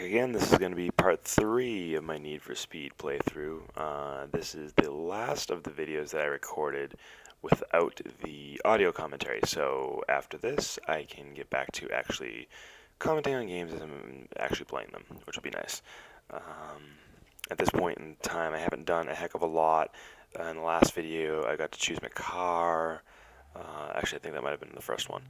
again. This is going to be part 3 of my Need for Speed playthrough. This is the last of the videos that I recorded without the audio commentary, so after this I can get back to actually commenting on games as I'm actually playing them, which will be nice. At this point in time I haven't done a heck of a lot. In the last video I got to choose my car. Actually, I think that might have been the first one.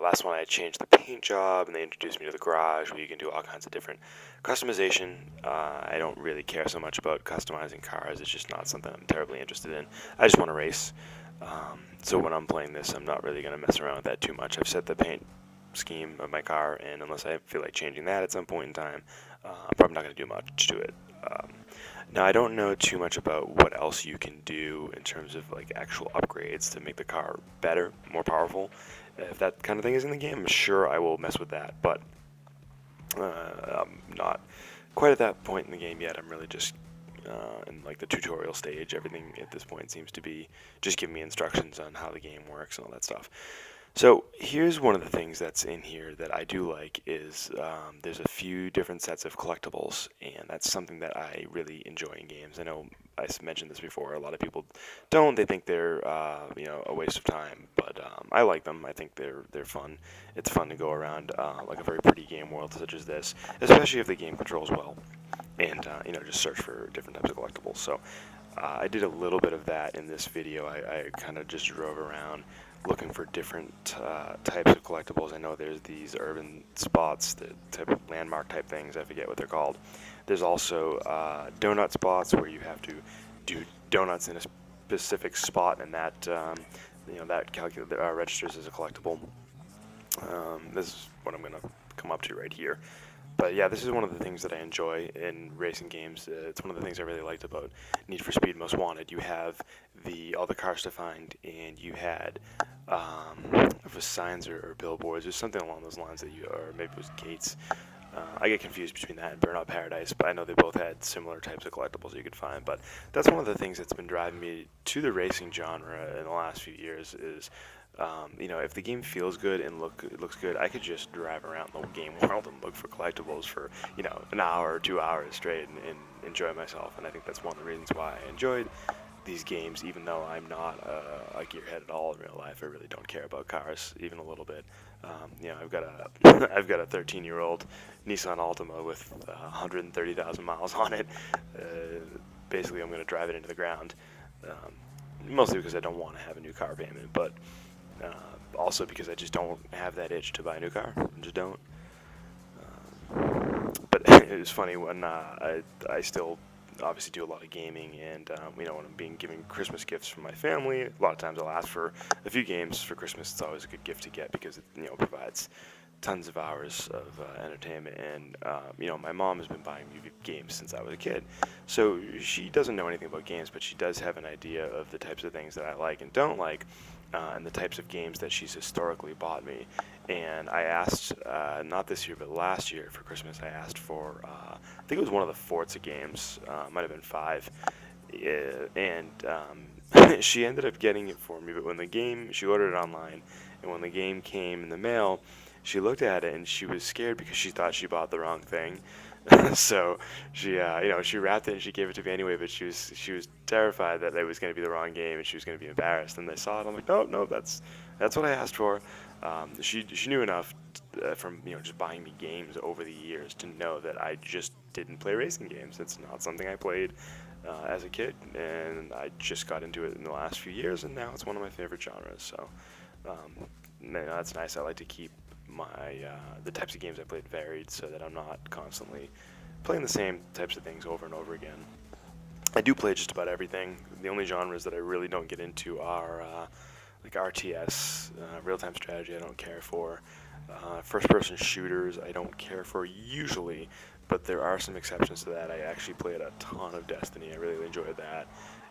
Last one I changed the paint job, and they introduced me to the garage where you can do all kinds of different customization. I don't really care so much about customizing cars. It's just not something I'm terribly interested in. I just want to race. So when I'm playing this, I'm not really going to mess around with that too much. I've set the paint scheme of my car, and unless I feel like changing that at some point in time, I'm probably not going to do much to it. Now, I don't know too much about what else you can do in terms of like actual upgrades to make the car better, more powerful. If that kind of thing is in the game, I'm sure I will mess with that, but I'm not quite at that point in the game yet. I'm really just in like the tutorial stage. Everything at this point seems to be just giving me instructions on how the game works and all that stuff. So here's one of the things that's in here that I do like is there's a few different sets of collectibles, and that's something that I really enjoy in games. I know I mentioned this before. A lot of people don't. They think they're a waste of time, but I like them. I think they're fun. It's fun to go around like a very pretty game world such as this, especially if the game controls well, and just search for different types of collectibles. So I did a little bit of that in this video. I kind of just drove around looking for different types of collectibles. I know there's these urban spots, the type of landmark type things. I forget what they're called. There's also donut spots where you have to do donuts in a specific spot, and that that registers as a collectible. This is what I'm gonna come up to right here. But yeah, this is one of the things that I enjoy in racing games. It's one of the things I really liked about Need for Speed Most Wanted. You have all the cars to find, and you had it was signs or billboards or something along those lines or maybe it was gates. I get confused between that and Burnout Paradise, but I know they both had similar types of collectibles you could find. But that's one of the things that's been driving me to the racing genre in the last few years is if the game feels good and looks good, I could just drive around the game world and look for collectibles for an hour or 2 hours straight and enjoy myself. And I think that's one of the reasons why I enjoyed these games, even though I'm not a gearhead at all in real life. I really don't care about cars even a little bit. I've got a I've got a 13-year-old Nissan Altima with 130,000 miles on it. Basically, I'm going to drive it into the ground. Mostly because I don't want to have a new car payment, but also because I just don't have that itch to buy a new car. I just don't. But it was funny when I still obviously do a lot of gaming, and when I'm being given Christmas gifts from my family, a lot of times I'll ask for a few games for Christmas. It's always a good gift to get because it provides tons of hours of entertainment, and my mom has been buying me games since I was a kid, so she doesn't know anything about games, but she does have an idea of the types of things that I like and don't like, and the types of games that she's historically bought me. And I asked, not this year but last year for Christmas, I asked for I think it was one of the Forza games, might have been 5, and she ended up getting it for me. But she ordered it online, and when the game came in the mail, she looked at it and she was scared because she thought she bought the wrong thing. So she, she wrapped it and she gave it to me anyway. But she was terrified that it was going to be the wrong game and she was going to be embarrassed. And they saw it. I'm like, no, that's what I asked for. She knew enough from just buying me games over the years to know that I just didn't play racing games. It's not something I played as a kid, and I just got into it in the last few years, and now it's one of my favorite genres. So that's nice. I like to keep the types of games I played varied so that I'm not constantly playing the same types of things over and over again. I do play just about everything. The only genres that I really don't get into are like RTS, real-time strategy I don't care for. First-person shooters I don't care for usually, but there are some exceptions to that. I actually played a ton of Destiny. I really enjoyed that.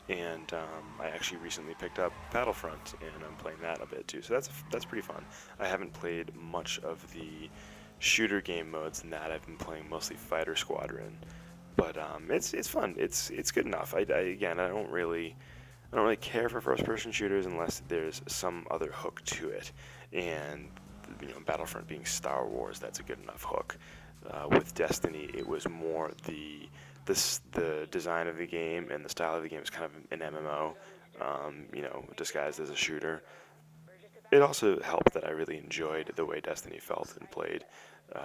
And I actually recently picked up Battlefront, and I'm playing that a bit too. So that's pretty fun. I haven't played much of the shooter game modes in that. I've been playing mostly Fighter Squadron, but it's fun. It's good enough. I don't really care for first-person shooters unless there's some other hook to it. And Battlefront being Star Wars, that's a good enough hook. With Destiny, it was more the design of the game and the style of the game is kind of an MMO, disguised as a shooter. It also helped that I really enjoyed the way Destiny felt and played.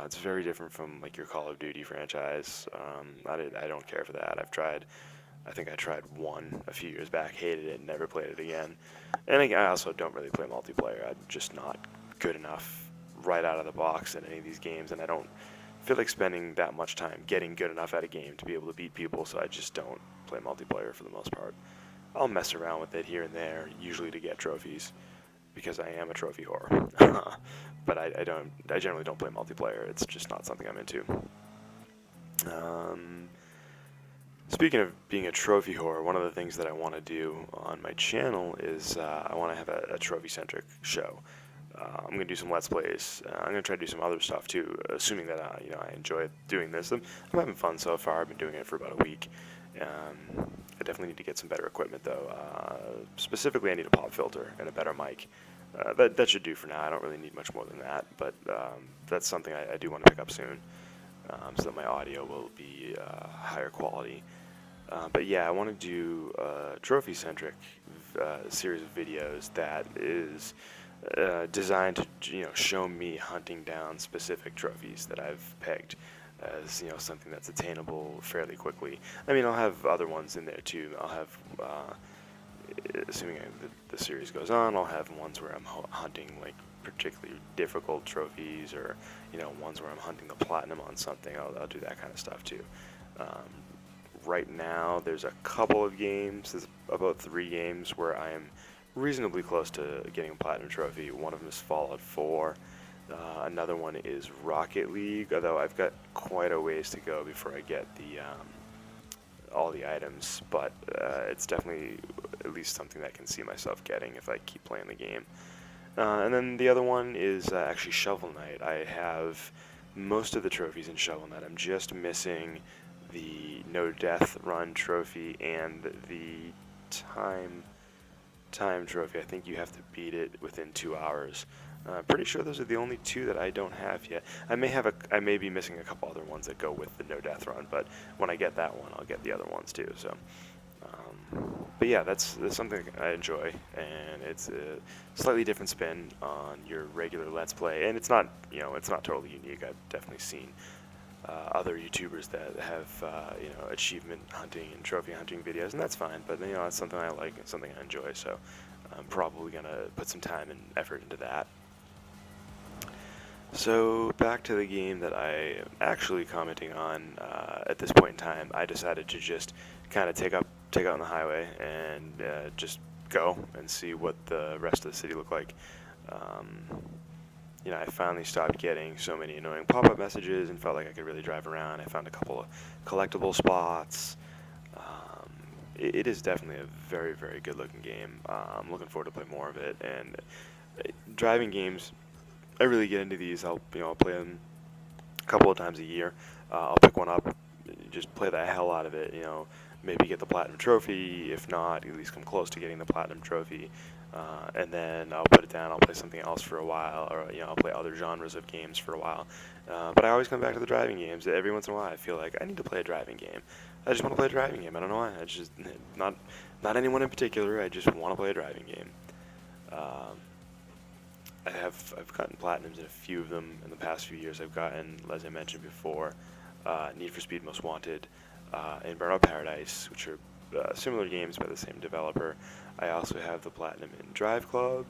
It's very different from like your Call of Duty franchise. I don't care for that. I think I tried one a few years back, hated it, and never played it again. And I also don't really play multiplayer. I'm just not good enough right out of the box in any of these games, and I don't feel like spending that much time getting good enough at a game to be able to beat people, so I just don't play multiplayer for the most part. I'll mess around with it here and there, usually to get trophies, because I am a trophy whore. But I generally don't play multiplayer. It's just not something I'm into. Speaking of being a trophy whore, one of the things that I want to do on my channel is I want to have a trophy-centric show. I'm going to do some Let's Plays. I'm going to try to do some other stuff too, assuming that I enjoy doing this. I'm having fun so far. I've been doing it for about a week. I definitely need to get some better equipment though. Specifically, I need a pop filter and a better mic. That should do for now. I don't really need much more than that, but that's something I do want to pick up soon, so that my audio will be higher quality. But yeah, I want to do a trophy-centric series of videos that is designed to show me hunting down specific trophies that I've pegged as something that's attainable fairly quickly. I mean, I'll have other ones in there too. I'll have assuming the series goes on, I'll have ones where I'm hunting like particularly difficult trophies, or ones where I'm hunting the platinum on something. I'll do that kind of stuff too. Right now, there's a couple of games. There's about 3 games where I am reasonably close to getting a platinum trophy. One of them is Fallout 4. Another one is Rocket League, although I've got quite a ways to go before I get all the items, but it's definitely at least something that I can see myself getting if I keep playing the game. And then the other one is actually Shovel Knight. I have most of the trophies in Shovel Knight. I'm just missing the No Death Run trophy and the time trophy. I think you have to beat it within 2 hours. Pretty sure those are the only 2 that I don't have yet. I may be missing a couple other ones that go with the No Death Run, but when I get that one, I'll get the other ones too. So, but yeah, that's something I enjoy, and it's a slightly different spin on your regular Let's Play, and it's not totally unique. I've definitely seen other YouTubers that have achievement hunting and trophy hunting videos, and that's fine. But it's something I like and something I enjoy, so I'm probably gonna put some time and effort into that. So back to the game that I am actually commenting on. At this point in time, I decided to just kind of take out on the highway and just go and see what the rest of the city looked like. I finally stopped getting so many annoying pop-up messages and felt like I could really drive around. I found a couple of collectible spots. It is definitely a very, very good-looking game. I'm looking forward to play more of it. And driving games, I really get into these. I'll play them a couple of times a year. I'll pick one up, just play the hell out of it. Maybe get the platinum trophy. If not, at least come close to getting the platinum trophy. And then I'll put it down. I'll play something else for a while, or I'll play other genres of games for a while. But I always come back to the driving games. Every once in a while, I feel like I need to play a driving game. I just want to play a driving game. I don't know why. I just not anyone in particular. I just want to play a driving game. I've gotten platinums in a few of them in the past few years. I've gotten, as I mentioned before, Need for Speed Most Wanted, and Burnout Paradise, which are similar games by the same developer. I also have the platinum in Drive Club,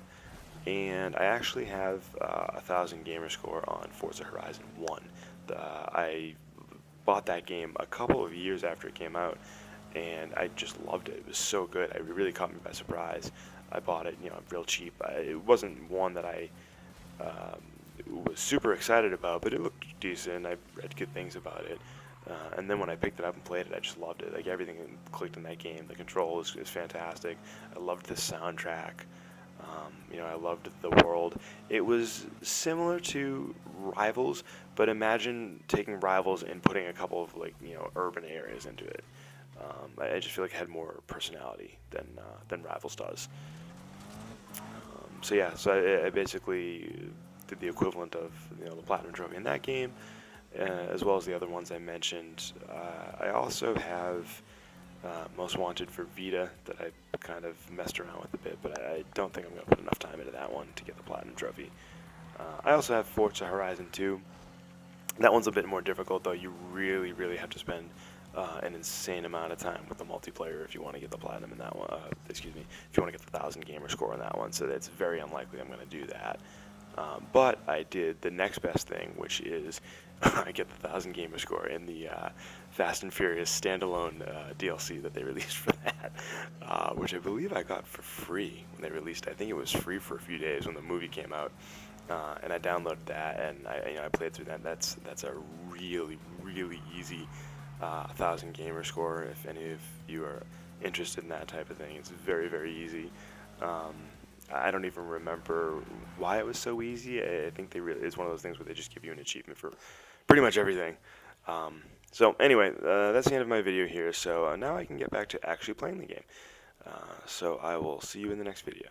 and I actually have 1,000 gamer score on Forza Horizon 1. I bought that game a couple of years after it came out, and I just loved it. It was so good. It really caught me by surprise. I bought it, real cheap. It wasn't one that I was super excited about, but it looked decent. I read good things about it. And then when I picked it up and played it, I just loved it. Like, everything clicked in that game. The control is fantastic. I loved the soundtrack. I loved the world. It was similar to Rivals, but imagine taking Rivals and putting a couple of urban areas into it. I just feel like it had more personality than Rivals does. So I basically did the equivalent of the Platinum Trophy in that game, as well as the other ones I mentioned. I also have Most Wanted for Vita that I kind of messed around with a bit, but I don't think I'm going to put enough time into that one to get the Platinum Trophy. I also have Forza Horizon 2. That one's a bit more difficult, though. You really, really have to spend an insane amount of time with the multiplayer if you want to get the platinum in that one. Excuse me, if you want to get the 1,000 gamer score in that one. So it's very unlikely I'm going to do that. But I did the next best thing, which is I get the 1,000 gamer score in the Fast and Furious standalone DLC that they released for that, which I believe I got for free when they released it. I think it was free for a few days when the movie came out. And I downloaded that, and I played through that. That's a really, really easy 1,000 gamer score. If any of you are interested in that type of thing, it's very, very easy. I don't even remember why it was so easy. I think it's one of those things where they just give you an achievement for pretty much everything. So anyway, that's the end of my video here. So now I can get back to actually playing the game. So I will see you in the next video.